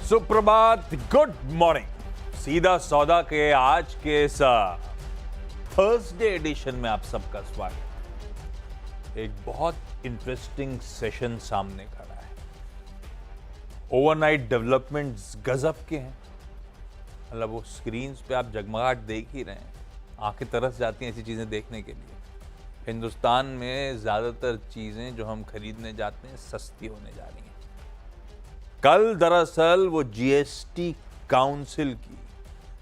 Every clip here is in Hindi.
सुप्रभात, गुड मॉर्निंग। सीधा सौदा के आज के इस थर्सडे एडिशन में आप सबका स्वागत। एक बहुत इंटरेस्टिंग सेशन सामने खड़ा है। ओवरनाइट डेवलपमेंट्स गजब के हैं। मतलब वो स्क्रीन्स पे आप जगमगाहट देख ही रहे हैं, आंखें तरस जाती हैं ऐसी चीजें देखने के लिए। हिंदुस्तान में ज्यादातर चीजें जो हम खरीदने जाते हैं सस्ती होने जा रही हैं। कल दरअसल वो जीएसटी काउंसिल की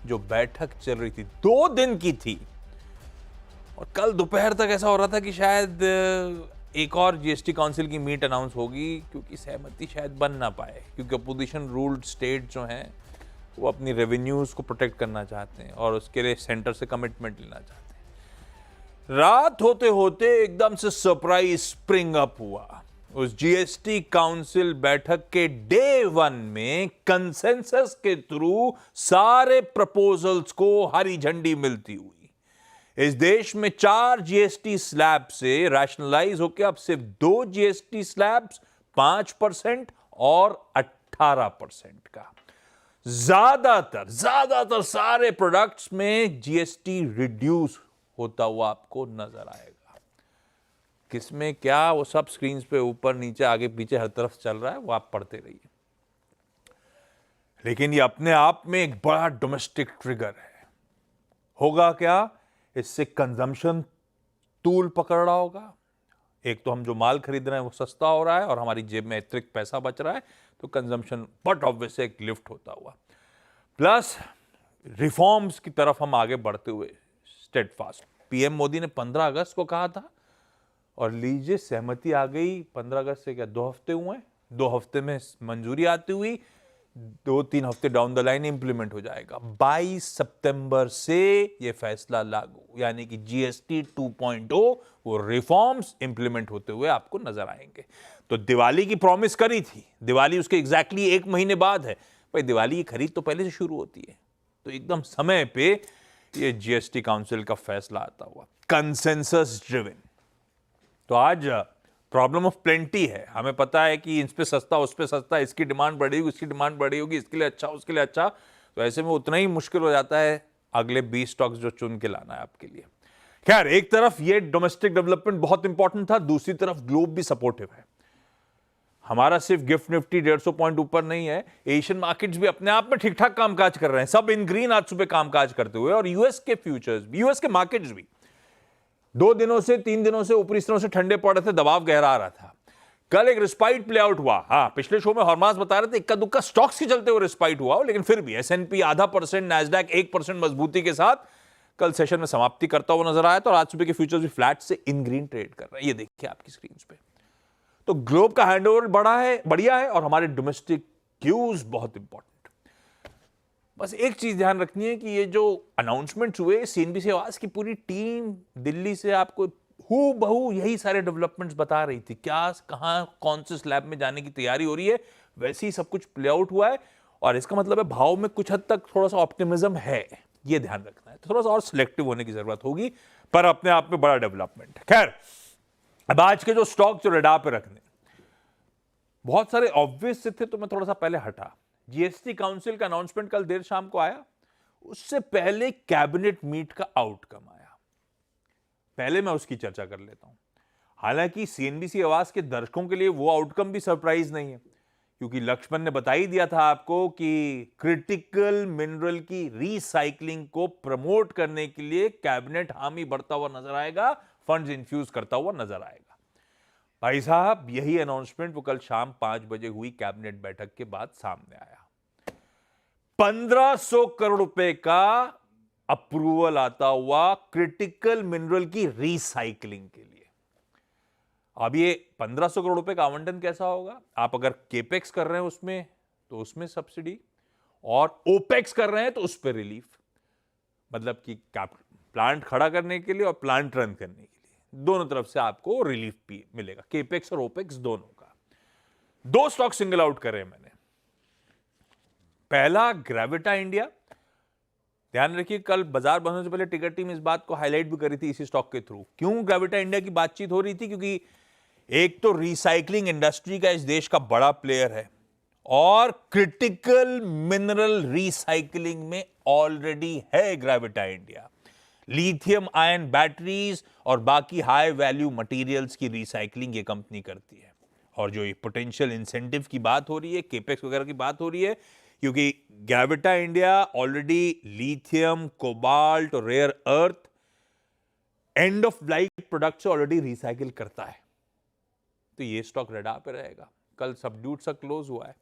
जो बैठक चल रही थी 2 दिन की थी, और कल दोपहर तक ऐसा हो रहा था कि शायद एक और जीएसटी काउंसिल की मीट अनाउंस होगी, क्योंकि सहमति शायद बन ना पाए, क्योंकि अपोजिशन रूल्ड स्टेट जो हैं वो अपनी रेवेन्यूज को प्रोटेक्ट करना चाहते हैं और उसके लिए सेंटर से कमिटमेंट लेना चाहते हैं। रात होते होते एकदम से सरप्राइज स्प्रिंग अप हुआ। उस जीएसटी काउंसिल बैठक के डे 1 में कंसेंसस के थ्रू सारे प्रपोजल्स को हरी झंडी मिलती हुई इस देश में 4 जीएसटी स्लैब से रैशनलाइज होकर अब सिर्फ 2 जीएसटी स्लैब्स 5% और 18% का। ज्यादातर सारे प्रोडक्ट्स में जीएसटी रिड्यूस होता हुआ आपको नजर आएगा। किसमें क्या वो सब स्क्रीन पे ऊपर नीचे आगे पीछे हर तरफ चल रहा है, वो आप पढ़ते रहिए। लेकिन ये अपने आप में एक बड़ा डोमेस्टिक ट्रिगर है। होगा क्या? इससे कंजम्पशन तूल पकड़ रहा होगा। एक तो हम जो माल खरीद रहे हैं वो सस्ता हो रहा है और हमारी जेब में अतिरिक्त पैसा बच रहा है, तो कंजम्पशन बट ऑब्वियसली एक लिफ्ट होता हुआ। प्लस रिफॉर्म्स की तरफ हम आगे बढ़ते हुए स्टेडफास्ट। पीएम मोदी ने 15 अगस्त को कहा था, और लीजिए सहमति आ गई। 15 अगस्त से क्या 2 हफ्ते हुए? 2 हफ्ते में मंजूरी आती हुई 2-3 हफ्ते डाउन द लाइन इंप्लीमेंट हो जाएगा। 22 सितंबर से यह फैसला लागू, यानी कि जीएसटी 2.0 वो रिफॉर्म्स इंप्लीमेंट होते हुए आपको नजर आएंगे। तो दिवाली की प्रॉमिस करी थी, दिवाली उसके एग्जैक्टली 1 महीने बाद है। भाई दिवाली की खरीद तो पहले से शुरू होती है, तो एकदम समय पे ये जीएसटी काउंसिल का फैसला आता हुआ, कंसेंसस ड्रिवन। तो आज प्रॉब्लम ऑफ प्लेंटी है। हमें पता है कि इस पे सस्ता उस पे सस्ता, इसकी डिमांड बढ़ी होगी उसकी डिमांड बढ़ी होगी, इसके लिए अच्छा उसके लिए अच्छा। तो ऐसे में उतना ही मुश्किल हो जाता है अगले 20 स्टॉक्स जो चुन के लाना है आपके लिए। खैर, एक तरफ ये डोमेस्टिक डेवलपमेंट बहुत इंपॉर्टेंट था, दूसरी तरफ ग्लोब भी सपोर्टिव है। हमारा सिर्फ गिफ्ट निफ्टी 150 पॉइंट ऊपर नहीं है, एशियन मार्केट्स भी अपने आप में ठीक ठाक कामकाज कर रहे हैं। सब इन ग्रीन आज सुबह कामकाज करते हुए, और यूएस के फ्यूचर्स, यूएस के मार्केट्स भी 2 दिनों से 3 दिनों से ऊपरी स्तरों से ठंडे पड़ रहे थे, दबाव गहरा रहा था। कल एक रिस्पाइट प्ले आउट हुआ। हाँ, पिछले शो में हरमास बता रहे थे इक्का दुक्का स्टॉक्स के चलते हुए रिस्पाइट हुआ, लेकिन फिर भी एसएनपी 0.5%, नैस्डैक 1% मजबूती के साथ कल सेशन में समाप्ति करता हुआ नजर आया। तो आज सुबह के फ्यूचर्स भी फ्लैट से इन ग्रीन ट्रेड कर रहे हैं, ये देखिए आपकी स्क्रीन पे। तो ग्लोब का हैंडओवर बढ़िया है, और हमारे डोमेस्टिक क्यूज बहुत इंपॉर्टेंट। बस एक चीज ध्यान रखनी है कि ये जो अनाउंसमेंट्स हुए, सीएनबीसी आवाज की पूरी टीम दिल्ली से आपको हूबहू यही सारे डेवलपमेंट्स बता रही थी। क्या, कहां, कौन से स्लैब में जाने की तैयारी हो रही है, वैसे ही सब कुछ प्ले आउट हुआ है। और इसका मतलब है भाव में कुछ हद तक थोड़ा सा ऑप्टिमिज्म है, ये ध्यान रखना है। तो थोड़ा सा और सिलेक्टिव होने की जरूरत होगी, पर अपने आप में बड़ा डेवलपमेंट है। खैर, अब आज के जो स्टॉक जो रडार पे रखने, बहुत सारे ऑब्वियस से थे, तो मैं थोड़ा सा पहले हटा। जीएसटी काउंसिल का अनाउंसमेंट कल देर शाम को आया, उससे पहले कैबिनेट मीट का आउटकम आया। पहले मैं उसकी चर्चा कर लेता हूं। हालांकि सीएनबीसी आवाज के दर्शकों के लिए वो आउटकम भी सरप्राइज नहीं है, क्योंकि लक्ष्मण ने बता ही दिया था आपको कि क्रिटिकल मिनरल की रीसाइक्लिंग को प्रमोट करने के लिए कैबिनेट हामी बढ़ता हुआ नजर आएगा, फंड्स इन्फ्यूज करता हुआ नजर आएगा। भाई साहब, यही अनाउंसमेंट वो कल शाम 5 बजे हुई कैबिनेट बैठक के बाद सामने आया। 1500 करोड़ रुपए का अप्रूवल आता हुआ क्रिटिकल मिनरल की रीसाइक्लिंग के लिए। अब ये 1500 करोड़ रुपए का आवंटन कैसा होगा? आप अगर केपेक्स कर रहे हैं उसमें, तो उसमें सब्सिडी, और ओपेक्स कर रहे हैं तो उस पर रिलीफ। मतलब कि प्लांट खड़ा करने के लिए और प्लांट रन करने के लिए दोनों तरफ से आपको रिलीफ भी मिलेगा, केपेक्स और ओपेक्स दोनों का। 2 स्टॉक सिंगल आउट कर रहे हैं मैंने। पहला ग्रेविटा इंडिया। ध्यान रखिए, कल बाजार बनने से पहले टिकर टीम इस बात को हाईलाइट भी करी थी इसी स्टॉक के थ्रू। क्यों ग्रेविटा इंडिया की बातचीत हो रही थी? क्योंकि एक तो रिसाइकलिंग इंडस्ट्री का इस देश का बड़ा प्लेयर है, और क्रिटिकल मिनरल रिसाइकलिंग में ऑलरेडी है ग्रेविटा इंडिया। लिथियम आयन बैटरीज और बाकी हाई वैल्यू मटेरियल्स की रिसाइकलिंग ये कंपनी करती है। और जो ये पोटेंशियल इंसेंटिव की बात हो रही है, केपेक्स वगैरह की बात हो रही है, क्योंकि Gravita India already lithium, cobalt और rare earth end of life product से ऑलरेडी रिसाइकिल करता है, तो ये स्टॉक रडार पे रहेगा। कल सबड्यूट सा क्लोज हुआ है,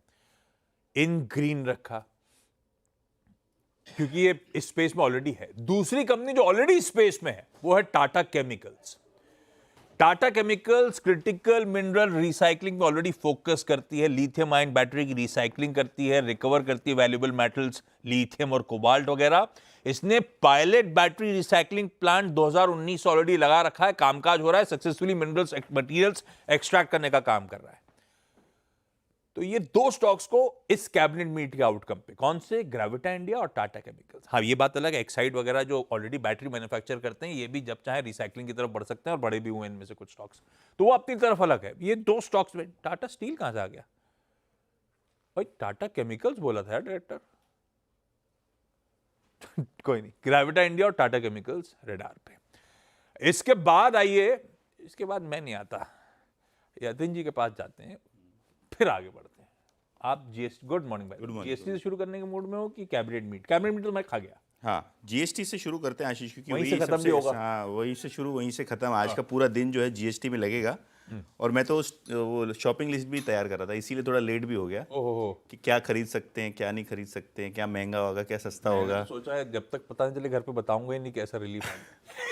इन ग्रीन रखा क्योंकि ये इस स्पेस में ऑलरेडी है। दूसरी कंपनी जो ऑलरेडी स्पेस में है वो है Tata chemicals. Tata chemicals critical mineral recycling में ऑलरेडी फोकस करती है, लिथियम आयन बैटरी की रिसाइकलिंग करती है, रिकवर करती है वैल्यूएबल मेटल्स लिथियम और कोबाल्ट वगैरह। इसने pilot battery recycling plant 2019 already लगा रखा है, कामकाज हो रहा है, सक्सेसफुली मिनरल्स मटेरियल्स एक्सट्रैक्ट करने का काम कर रहा है। तो ये दो स्टॉक्स को इस कैबिनेट मीट के आउटकम पे, कौन से, ग्रेविटा इंडिया और टाटा केमिकल्स। हाँ, ये बात अलग है, एक्साइड वगैरह जो ऑलरेडी बैटरी मैन्युफैक्चर करते हैं, ये भी जब चाहे रिसाइकलिंग की तरफ बढ़ सकते हैं और बड़े भी हुए इनमें से कुछ स्टॉक्स, तो वो अपनी तरफ अलग है। ये दो स्टॉक्स में टाटा स्टील कहां से आ गया भाई? टाटा केमिकल्स बोला था डायरेक्टर। कोई नहीं, ग्रेविटा इंडिया और टाटा केमिकल्स रडार पे। इसके बाद आइए, इसके बाद मैं नहीं आता, यतिन जी के पास जाते हैं, फिर आगे बढ़ते हैं। आप जीएसटी, गुड मॉर्निंग भाई, जीएसटी से शुरू करने के मूड में हो कि कैबिनेट मीट? कैबिनेट मीट तो मैं खा गया। हाँ, जीएसटी से शुरू करते हैं आशीष, क्योंकि वहीं से खत्म भी होगा। हाँ, वहीं से शुरू वहीं से खत्म। आज का पूरा दिन जो है जीएसटी में लगेगा। और मैं तो वो शॉपिंग लिस्ट भी तैयार कर रहा था, इसीलिए थोड़ा लेट भी हो गया कि क्या खरीद सकते हैं, क्या नहीं खरीद सकते हैं, क्या महंगा होगा, क्या सस्ता होगा। सोचा है जब तक पता नहीं चले घर पे बताऊंगा ही नहीं कैसा रिलीफ है।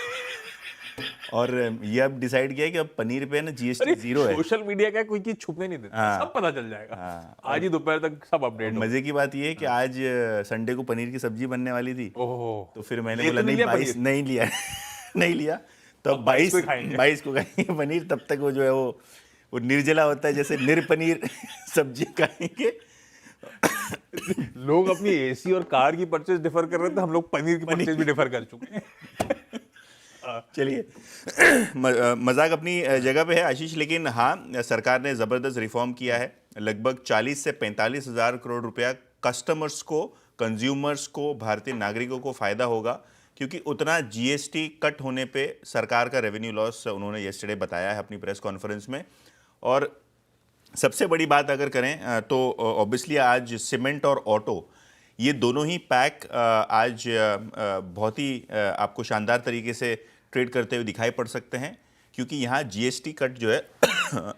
और ये अब डिसाइड किया है कि अब पनीर पे ना जीएसटी जीरो है। सोशल मीडिया का कोई चीज छुपने नहीं देता, सब पता चल जाएगा। आज ही दोपहर तक सब अपडेट। मजे की बात ये है कि आज संडे को पनीर की सब्जी बनने वाली थी, तो फिर मैंने बोला नहीं, 22 नहीं लिया नहीं लिया, तो 22 को खाएंगे पनीर। तब तक वो जो है वो निर्जला होता है, जैसे निरपनीर सब्जी खाएंगे। लोग अपनी एसी और कार की परचेज डिफर कर रहे थे, हम लोग पनीर की परचेज भी डिफर कर चुके हैं। चलिए, मजाक अपनी जगह पे है आशीष, लेकिन हाँ, सरकार ने ज़बरदस्त रिफॉर्म किया है। लगभग 40 से 45 हज़ार करोड़ रुपया कस्टमर्स को, कंज्यूमर्स को, भारतीय नागरिकों को फ़ायदा होगा, क्योंकि उतना जीएसटी कट होने पे सरकार का रेवेन्यू लॉस उन्होंने येस्टरडे बताया है अपनी प्रेस कॉन्फ्रेंस में। और सबसे बड़ी बात अगर करें तो ऑब्वियसली आज सीमेंट और ऑटो, ये दोनों ही पैक आज बहुत ही आपको शानदार तरीके से ट्रेड करते हुए दिखाई पड़ सकते हैं, क्योंकि यहाँ जीएसटी कट जो है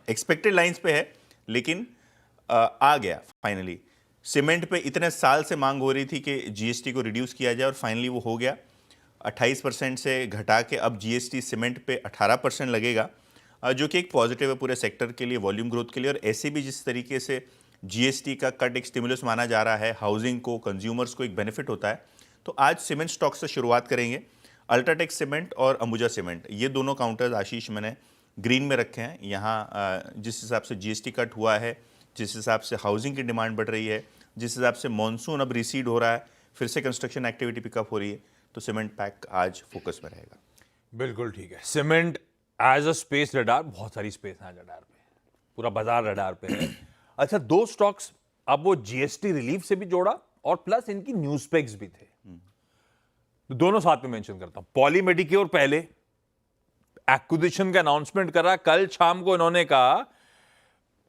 एक्सपेक्टेड लाइंस पे है, लेकिन आ गया फाइनली। सीमेंट पे इतने साल से मांग हो रही थी कि जीएसटी को रिड्यूस किया जाए, और फाइनली वो हो गया। 28% से घटा के अब जीएसटी सीमेंट पे 18% लगेगा, जो कि एक पॉजिटिव है पूरे सेक्टर के लिए, वॉल्यूम ग्रोथ के लिए। और ऐसे भी जिस तरीके से जीएसटी का कट एक स्टिमुलस माना जा रहा है, हाउसिंग को, कंज्यूमर्स को एक बेनिफिट होता है। तो आज सीमेंट स्टॉक से शुरुआत करेंगे। अल्ट्राटेक सीमेंट और अंबुजा सीमेंट, ये दोनों काउंटर्स आशीष मैंने ग्रीन में रखे हैं। यहाँ जिस हिसाब से जीएसटी कट हुआ है, जिस हिसाब से हाउसिंग की डिमांड बढ़ रही है, जिस हिसाब से मॉनसून अब रिसीड हो रहा है, फिर से कंस्ट्रक्शन एक्टिविटी पिकअप हो रही है, तो सीमेंट पैक आज फोकस में रहेगा। बिल्कुल ठीक है। Cement as a space radar, बहुत सारी स्पेस है रडार पे, पूरा बाजार रडार पे है। अच्छा, दो स्टॉक्स अब वो जीएसटी रिलीफ से भी जोड़ा और प्लस इनकी न्यूज पेक्स भी थे, तो दोनों साथ में मेंशन करता हूं। पॉली मेडिक्योर पहले एक्विजिशन का अनाउंसमेंट करा, कल शाम को इन्होंने कहा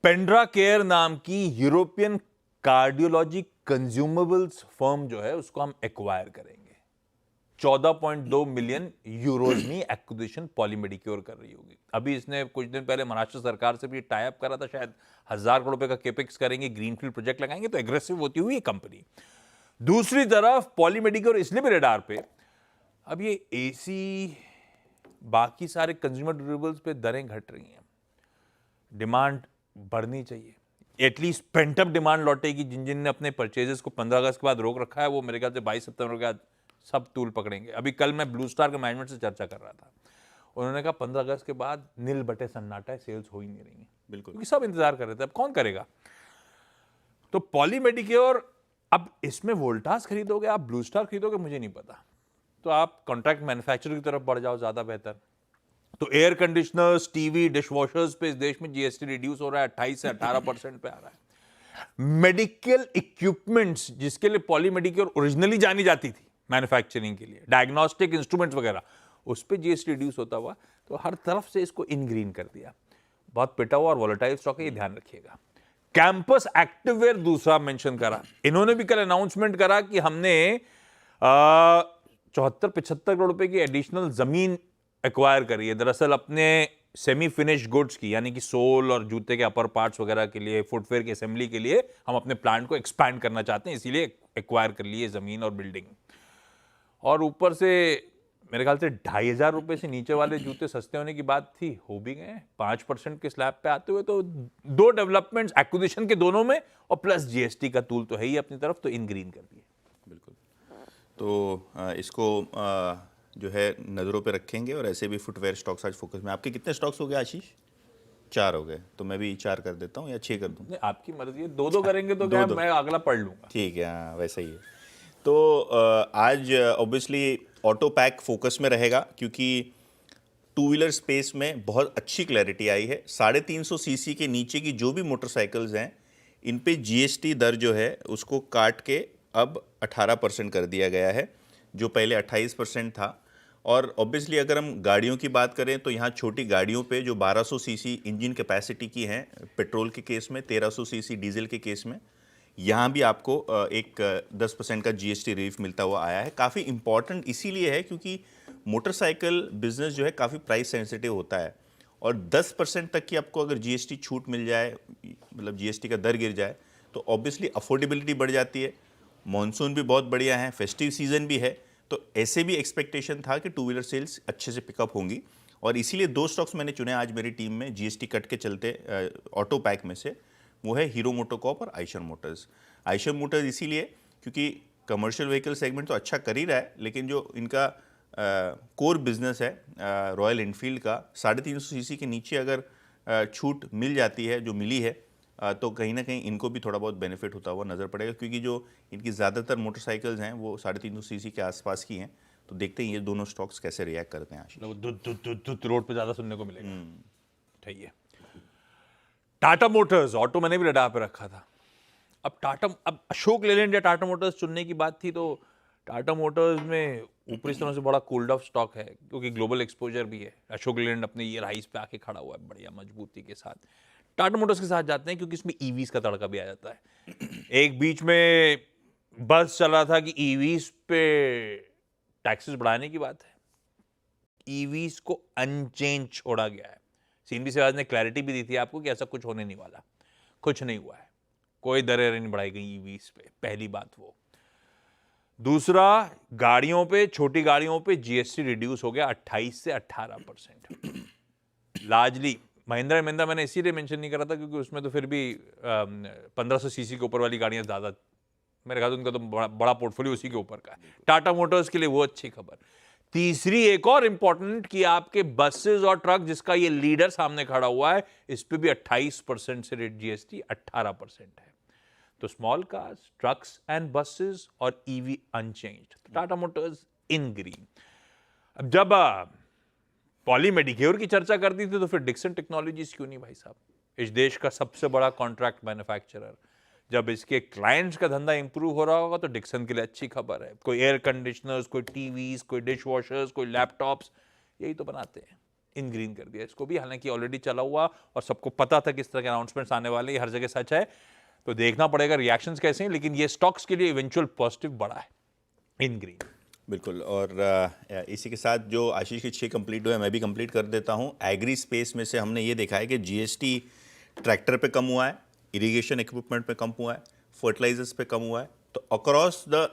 पेंड्रा केयर नाम की यूरोपियन कार्डियोलॉजी कंज्यूमेबल्स फर्म जो है उसको हम एक्वायर करेंगे। 14.2 मिलियन यूरोज में एक्विजिशन पॉली मेडिक्योर कर रही होगी। अभी इसने कुछ दिन पहले महाराष्ट्र सरकार से भी टाई अप करा था, शायद 1000 करोड़ रुपए का केपेक्स करेंगे, ग्रीनफील्ड प्रोजेक्ट लगाएंगे, तो एग्रेसिव होती हुई कंपनी। दूसरी तरफ पॉली मेडिक्योर इसलिए भी रडार पे, अब ये एसी, बाकी सारे कंज्यूमर ड्यूरेबल्स पे दरें घट रही हैं, डिमांड बढ़नी चाहिए, एटलीस्ट पेंटअप डिमांड लौटेगी। जिन जिन ने अपने परचेजेस को 15 अगस्त के बाद रोक रखा है, वो मेरे ख्याल से 22 सितंबर के बाद सब तूल पकड़ेंगे। अभी कल मैं ब्लू स्टार के मैनेजमेंट से चर्चा कर रहा था, उन्होंने कहा 15 अगस्त के बाद नील बटे सन्नाटा है, सेल्स हो ही नहीं रही है। बिल्कुल, क्योंकि सब इंतजार कर रहे थे, अब कौन करेगा। तो पॉली मेडिक्योर, अब इसमें वोल्टास खरीदोगे आप, ब्लू स्टार खरीदोगे, मुझे नहीं पता, तो आप कॉन्ट्रैक्ट मैन्युफैक्चरर की तरफ बढ़ जाओ, ज्यादा बेहतर। तो air conditioners, TV, dish washers पे इस देश में जीएसटी रिड्यूस हो रहा है, 28 से 18% पे आ रहा है। मेडिकल इक्विपमेंट्स जिसके लिए पॉलीमेडिक्योर ओरिजिनली जानी जाती थी मैन्युफैक्चरिंग के लिए, डायग्नोस्टिक इंस्ट्रूमेंट्स वगैरह, उस पे जीएसटी रिड्यूस होता हुआ, तो हर तरफ से इसको इन ग्रीन कर दिया। बहुत पिटा हुआ और वोलेटाइल स्टॉक है, ये ध्यान रखिएगा। कैंपस एक्टिववेयर दूसरा मेंशन करा, इन्होंने भी कल अनाउंसमेंट करा कि हमने 74-75 करोड़ रुपए की एडिशनल जमीन एक्वायर करी है, दरअसल अपने सेमी फिनिश्ड गुड्स की, यानी कि सोल और जूते के अपर पार्ट्स वगैरह के लिए, फुटवेयर की असेंबली के लिए हम अपने प्लांट को एक्सपैंड करना चाहते हैं, इसीलिए एक्वायर कर लिए जमीन और बिल्डिंग। और ऊपर से मेरे ख्याल से 2,500 रुपए से नीचे वाले जूते सस्ते होने की बात थी, हो भी गए 5% के स्लैब पे आते हुए। तो दो डेवलपमेंट्स एक्विजिशन के दोनों में, और प्लस जीएसटी का टूल तो है ही अपनी तरफ, तो इन ग्रीन कर दिए। बिल्कुल। तो इसको जो है नज़रों पे रखेंगे, और ऐसे भी फुटवेयर स्टॉक्स आज फोकस में। आपके कितने स्टॉक्स हो गए आशीष? 4 हो गए, तो मैं भी 4 कर देता हूँ या 6 कर दूँ? नहीं, आपकी मर्जी है, दो करेंगे तो क्या, मैं अगला पढ़ लूंगा। ठीक है, हाँ वैसा ही है। तो आज ऑब्वियसली ऑटो पैक फोकस में रहेगा, क्योंकि टू व्हीलर स्पेस में बहुत अच्छी क्लैरिटी आई है। 350 सीसी के नीचे की जो भी मोटरसाइकिल्स हैं, इन पे जीएसटी दर जो है उसको काट के अब 18% कर दिया गया है, जो पहले 28% था। और ऑब्वियसली अगर हम गाड़ियों की बात करें तो यहाँ छोटी गाड़ियों पे जो 1200 सीसी इंजन कैपेसिटी की हैं पेट्रोल के केस में, 1300 सीसी डीजल के केस में, यहाँ भी आपको एक 10% का जीएसटी रिलीफ मिलता हुआ आया है। काफ़ी इंपॉर्टेंट इसीलिए है क्योंकि मोटरसाइकिल बिजनेस जो है काफ़ी प्राइस सेंसिटिव होता है, और 10% तक की आपको अगर जीएसटी छूट मिल जाए, मतलब जीएसटी का दर गिर जाए, तो ऑब्वियसली अफोर्डेबिलिटी बढ़ जाती है। मॉनसून भी बहुत बढ़िया है, फेस्टिव सीजन भी है, तो ऐसे भी एक्सपेक्टेशन था कि टू व्हीलर सेल्स अच्छे से पिकअप होंगी, और इसीलिए 2 स्टॉक्स मैंने चुने आज मेरी टीम में जीएसटी कट के चलते ऑटो पैक में से। वो है हीरो मोटोकॉर्प और आइशर मोटर्स। आइशर मोटर्स इसीलिए क्योंकि कमर्शियल व्हीकल सेगमेंट तो अच्छा कर ही रहा है, लेकिन जो इनका कोर बिजनेस है रॉयल एनफील्ड का, 350 सीसी के नीचे अगर छूट मिल जाती है, जो मिली है, तो कहीं ना कहीं इनको भी थोड़ा बहुत बेनिफिट होता हुआ नज़र पड़ेगा, क्योंकि जो इनकी ज़्यादातर मोटरसाइकिल्स हैं वो 350 सीसी के आसपास की हैं। तो देखते हैं ये दोनों स्टॉक्स कैसे रिएक्ट करते हैं आशीष। दुद रोड पे ज्यादा सुनने को मिलेगा। ठीक है। टाटा मोटर्स, ऑटो मैंने भी रडार पे रखा था। अब अशोक लेलैंड या टाटा मोटर्स चुनने की बात थी, तो टाटा मोटर्स में ऊपरी तरह से बड़ा कूल्ड ऑफ स्टॉक है, क्योंकि ग्लोबल एक्सपोजर भी है। अशोक लेलैंड अपने ईयर हाइस पे आके खड़ा हुआ है बढ़िया मजबूती के साथ। टाटा मोटर्स के साथ जाते हैं क्योंकि इसमें ईवीज का तड़का भी आ जाता है। एक बीच में बस चल रहा था कि ईवीज पे टैक्सेस बढ़ाने की बात है, ईवीज को अनचेंज छोड़ा गया है। सीएनबी सहवाज ने क्लैरिटी भी दी थी आपको कि ऐसा कुछ होने नहीं वाला, कुछ नहीं हुआ है, कोई दरें नहीं बढ़ाई गई ईवीज पे, पहली बात वो। दूसरा, गाड़ियों पे, छोटी गाड़ियों पे जीएसटी रिड्यूस हो गया 28 से 18%। लार्जली महिंद्रा एंड महिंद्रा मैंने इसीलिए मेंशन नहीं करा था क्योंकि उसमें तो फिर भी 1500 सीसी के ऊपर वाली गाड़ियां ज्यादा, मेरे ख्याल उनका तो बड़ा पोर्टफोलियो उसी के ऊपर का है। टाटा मोटर्स के लिए वो अच्छी खबर। तीसरी एक और इंपॉर्टेंट कि आपके बसेस और ट्रक, जिसका ये लीडर सामने खड़ा हुआ है, इस पे भी 28% से रेट जीएसटी 18% है। तो small cars, trucks and buses और EV unchanged, Tata Motors in green. अब जब पॉलीमेडिक्योर की चर्चा करती थी तो फिर डिक्सन टेक्नोलॉजीज क्यों नहीं भाई साहब, इस देश का सबसे बड़ा कॉन्ट्रैक्ट मैन्युफैक्चरर। जब इसके क्लाइंट्स का धंधा इंप्रूव हो रहा होगा तो डिक्सन के लिए अच्छी खबर है। कोई एयर कंडीशनर्स, कोई टीवीज, कोई डिश वॉशर्स, कोई लैपटॉप्स, यही तो बनाते हैं। इन ग्रीन कर दिया इसको भी, हालांकि ऑलरेडी चला हुआ और सबको पता था किस तरह के अनाउंसमेंट्स आने वाले, हर जगह सच है, तो देखना पड़ेगा रिएक्शंस कैसे हैं, लेकिन ये स्टॉक्स के लिए इवेंचुअल पॉजिटिव बड़ा है इन ग्रीन। बिल्कुल। और इसी के साथ जो आशीष के 6 कंप्लीट हुए, मैं भी कंप्लीट कर देता हूं। एग्री स्पेस में से हमने ये देखा है कि जीएसटी ट्रैक्टर पे कम हुआ है, इरिगेशन इक्विपमेंट पे कम हुआ है, फर्टिलाइजर्स पे कम हुआ है। तो across the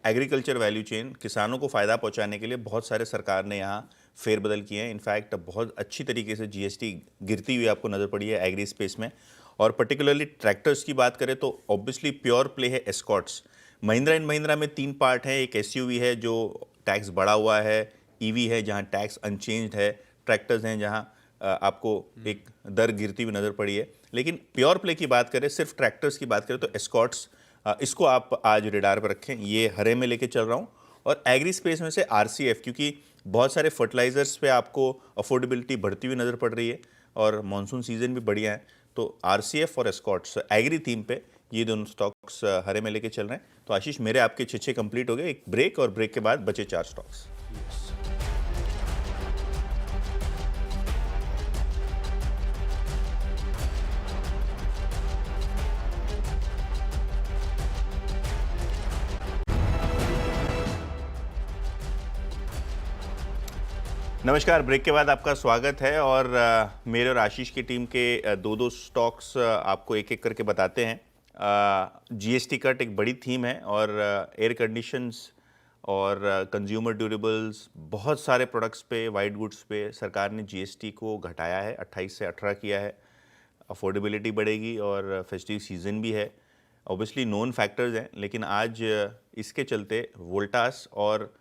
agriculture value chain किसानों को फ़ायदा पहुंचाने के लिए बहुत सारे सरकार ने यहाँ फेरबदल किए हैं। इनफैक्ट बहुत अच्छी तरीके से जीएसटी गिरती हुई आपको नज़र पड़ी है एग्री स्पेस में। और पर्टिकुलरली ट्रैक्टर्स की बात करें तो ऑब्वियसली प्योर प्ले है एस्कॉर्ट्स। महिंद्रा एंड महिंद्रा में 3 पार्ट है, एक एसयूवी है जो टैक्स बढ़ा हुआ है, ईवी है जहां टैक्स अनचेंज्ड है, ट्रैक्टर्स हैं जहां आपको एक दर गिरती हुई नज़र पड़ी है। लेकिन प्योर प्ले की बात करें, सिर्फ ट्रैक्टर्स की बात करें तो एस्कॉर्ट्स, इसको आप आज रेडार पर रखें, ये हरे में लेके चल रहा हूँ। और एग्री स्पेस में से आरसीएफ, क्योंकि बहुत सारे फर्टिलाइजर्स पे आपको अफोर्डेबिलिटी बढ़ती हुई नज़र पड़ रही है और मानसून सीजन भी बढ़िया है, तो आरसीएफ और एस्कॉर्ट्स एग्री थीम पे ये दोनों स्टॉक्स हरे में लेके चल रहे हैं। तो आशीष, मेरे आपके 6 कंप्लीट हो गए। एक ब्रेक, और ब्रेक के बाद बचे 4 स्टॉक्स। नमस्कार, ब्रेक के बाद आपका स्वागत है। और मेरे और आशीष की टीम के दो स्टॉक्स आपको एक एक करके बताते हैं। जीएसटी कट एक बड़ी थीम है, और एयर कंडीशंस और कंज्यूमर ड्यूरेबल्स, बहुत सारे प्रोडक्ट्स पे, वाइट गुड्स पे सरकार ने जीएसटी को घटाया है, 28 से 18 किया है। अफोर्डेबिलिटी बढ़ेगी और फेस्टिव सीजन भी है। ऑब्वियसली नोन फैक्टर्स हैं, लेकिन आज इसके चलते वोल्टास और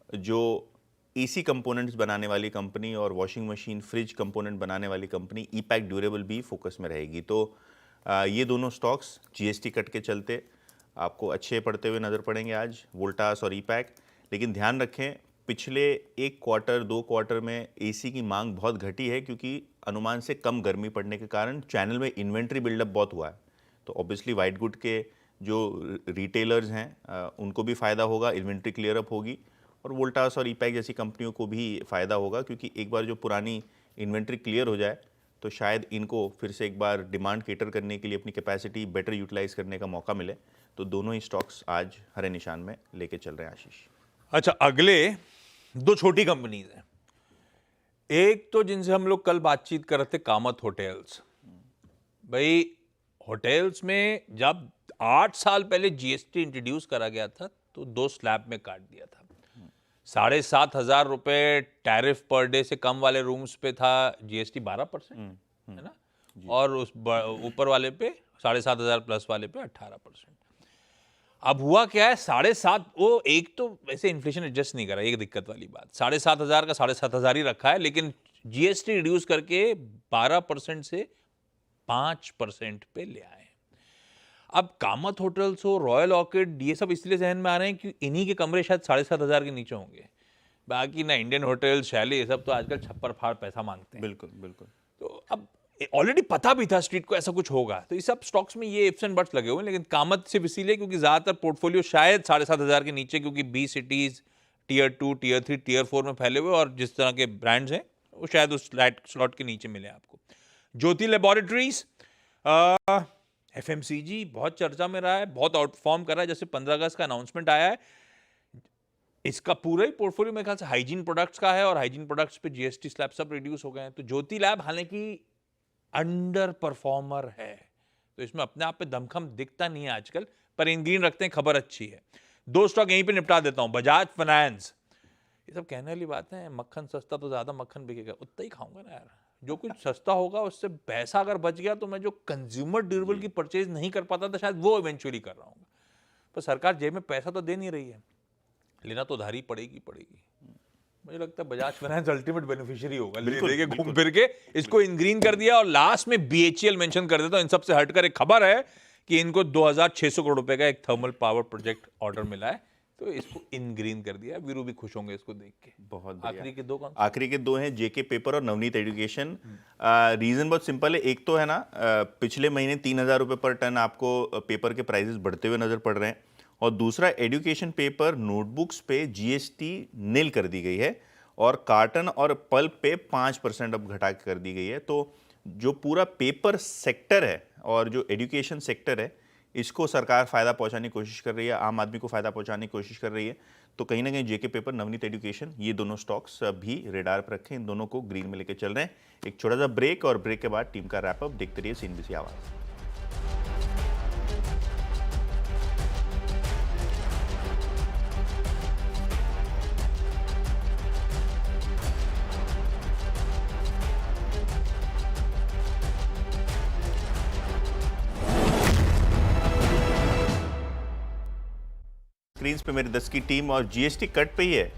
जो एसी कंपोनेंट्स बनाने वाली कंपनी और वॉशिंग मशीन, फ्रिज कंपोनेंट बनाने वाली कंपनी ईपैक ड्यूरेबल भी फोकस में रहेगी। तो ये दोनों स्टॉक्स जीएसटी कट के चलते आपको अच्छे पड़ते हुए नज़र पड़ेंगे आज, वोल्टास और ईपैक। लेकिन ध्यान रखें, पिछले 1 क्वार्टर 2 क्वार्टर में एसी की मांग बहुत घटी है, क्योंकि अनुमान से कम गर्मी पड़ने के कारण चैनल में इन्वेंट्री बिल्डअप बहुत हुआ है। तो ऑब्वियसली वाइट गुड के जो रिटेलर्स हैं उनको भी फ़ायदा होगा, इन्वेंट्री क्लियर अप होगी, और वोल्टास और ईपैक जैसी कंपनियों को भी फ़ायदा होगा, क्योंकि एक बार जो पुरानी इन्वेंट्री क्लियर हो जाए तो शायद इनको फिर से एक बार डिमांड केटर करने के लिए अपनी कैपेसिटी बेटर यूटिलाइज करने का मौका मिले। तो दोनों ही स्टॉक्स आज हरे निशान में लेके चल रहे हैं आशीष। अच्छा, अगले 2 छोटी कंपनीज हैं। एक तो जिनसे हम लोग कल बातचीत कर रहे थे, कामत होटल्स। भाई, होटल्स में जब 8 साल पहले जीएसटी इंट्रोड्यूस करा गया था तो 2 स्लैब में काट दिया था। 7,500 रुपए टैरिफ पर डे से कम वाले रूम्स पे था जीएसटी 12%, है ना, और उस ऊपर वाले पे 7,500 प्लस वाले पे 18%। अब हुआ क्या है, 7,500, वो एक तो वैसे इन्फ्लेशन एडजस्ट नहीं करा, एक दिक्कत वाली बात। 7,500 का 7,500 ही रखा है, लेकिन जीएसटी रिड्यूस करके 12% से 5% पे ले आए। अब कामत होटल्स हो, रॉयल ऑर्किड, ये सब इसलिए जहन में आ रहे हैं कि इन्हीं के कमरे शायद 7,500 के नीचे होंगे। बाकी ना इंडियन होटल, शैली, ये सब तो आजकल छप्पर फाड़ पैसा मांगते हैं। बिल्कुल बिल्कुल। तो अब ऑलरेडी पता भी था स्ट्रीट को ऐसा कुछ होगा, तो इस सब स्टॉक्स में ये इफ्स एंड बट्स लगे हुए हैं। लेकिन कामत सिर्फ इसीलिए क्योंकि ज़्यादातर पोर्टफोलियो शायद 7,500 के नीचे, क्योंकि 20 सिटीज़ टियर 2, टियर 3, टियर 4 में फैले हुए, और जिस तरह के ब्रांड्स हैं वो शायद उस स्लॉट के नीचे मिले आपको। ज्योति लेबोरेटरीज, एफएमसीजी बहुत चर्चा में रहा है, बहुत आउटफॉर्म कर रहा है। जैसे 15 अगस्त का अनाउंसमेंट आया है, इसका पूरा ही पोर्टफोलियो मेरे ख्याल से हाइजीन प्रोडक्ट्स का है, और हाइजीन प्रोडक्ट्स पे जीएसटी स्लैब सब रिड्यूस हो गए हैं। तो ज्योति लैब हालांकि अंडर परफॉर्मर है, तो इसमें अपने आप पे दमखम दिखता नहीं है आजकल, पर इन ग्रीन रखते हैं, खबर अच्छी है। 2 स्टॉक यहीं पे निपटा देता हूं। बजाज फाइनेंस, ये सब कहने वाली बात है, मक्खन सस्ता तो ज्यादा मक्खन बिकेगा, उतना ही खाऊंगा ना यार। जो कुछ सस्ता होगा उससे पैसा अगर बच गया तो मैं जो कंज्यूमर ड्यूरेबल की परचेज नहीं कर पाता था शायद वो इवेंचुअली कर रहा हूँ। पर सरकार जेब में पैसा तो दे नहीं रही है, लेना तो उधारी पड़ेगी। मुझे लगता है बजाज फाइनेंस अल्टीमेट बेनिफिशियरी होगा, लेके घूम फिर के इसको इन ग्रीन कर दिया। और लास्ट में बीएचईएल मेंशन कर देता हूं। इन सबसे हटकर एक खबर है कि इनको 2,600 करोड़ रुपए का एक थर्मल पावर प्रोजेक्ट ऑर्डर मिला है, तो इसको इन ग्रीन कर दिया। वीरू भी खुश होंगे इसको देख के। बहुत आखिरी के 2 कौन? आखिरी के 2 हैं जेके पेपर और नवनीत एजुकेशन। रीजन बहुत सिंपल है। एक तो है ना, पिछले महीने 3,000 रुपये पर टन आपको पेपर के प्राइसेस बढ़ते हुए नजर पड़ रहे हैं, और दूसरा एजुकेशन पेपर नोटबुक्स पे जीएसटी नील कर दी गई है, और कार्टन और पल्प पे 5% अब घटा कर दी गई है। तो जो पूरा पेपर सेक्टर है और जो एजुकेशन सेक्टर है, इसको सरकार फ़ायदा पहुंचाने की कोशिश कर रही है, आम आदमी को फ़ायदा पहुंचाने की कोशिश कर रही है। तो कहीं ना कहीं जेके पेपर, नवनीत एजुकेशन, ये दोनों स्टॉक्स भी रेडार पर रखें। इन दोनों को ग्रीन में लेकर चल रहे हैं। एक छोटा सा ब्रेक, और ब्रेक के बाद टीम का रैपअप। देखते रहिए सीएनबीसी आवाज़। स्क्रीन्स पे मेरी 10 की टीम, और जीएसटी कट पे ही है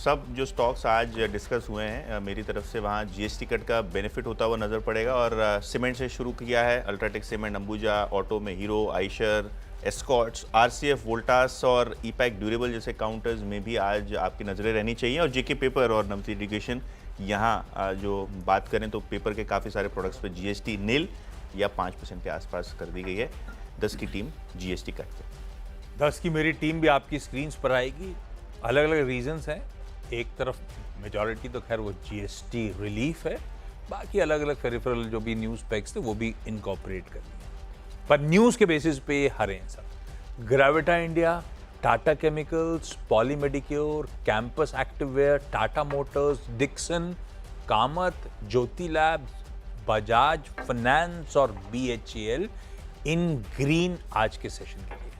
सब जो स्टॉक्स आज डिस्कस हुए हैं मेरी तरफ से, वहाँ जीएसटी कट का बेनिफिट होता हुआ नज़र पड़ेगा। और सीमेंट से शुरू किया है, अल्ट्राटेक सीमेंट, अंबुजा, ऑटो में hero, Eicher, Escorts, RCF, Voltas और ईपैक ड्यूरेबल जैसे काउंटर्स में भी आज आपकी नज़रें रहनी चाहिए। और जेके पेपर और नवनीत एजुकेशन, यहाँ जो बात करें तो पेपर के काफ़ी सारे प्रोडक्ट्स पे जीएसटी नील या 5% के आसपास कर दी गई है। 10 की टीम जीएसटी कट पे। 10 की मेरी टीम भी आपकी स्क्रीन पर आएगी। अलग अलग रीजंस हैं। एक तरफ मेजॉरिटी तो खैर वो जीएसटी रिलीफ है, बाकी अलग अलग फेरिफरल जो भी न्यूज पैक्स थे वो भी इनकॉर्पोरेट कर दिए, पर न्यूज के बेसिस पे हरे हैं सब। Gravita India, Tata Chemicals, Polymedicure, Campus Activewear, Tata Motors, Dixon, Kamat, Jyoti Labs, Bajaj Finance और बीएचईएल इन ग्रीन आज के सेशन के लिए।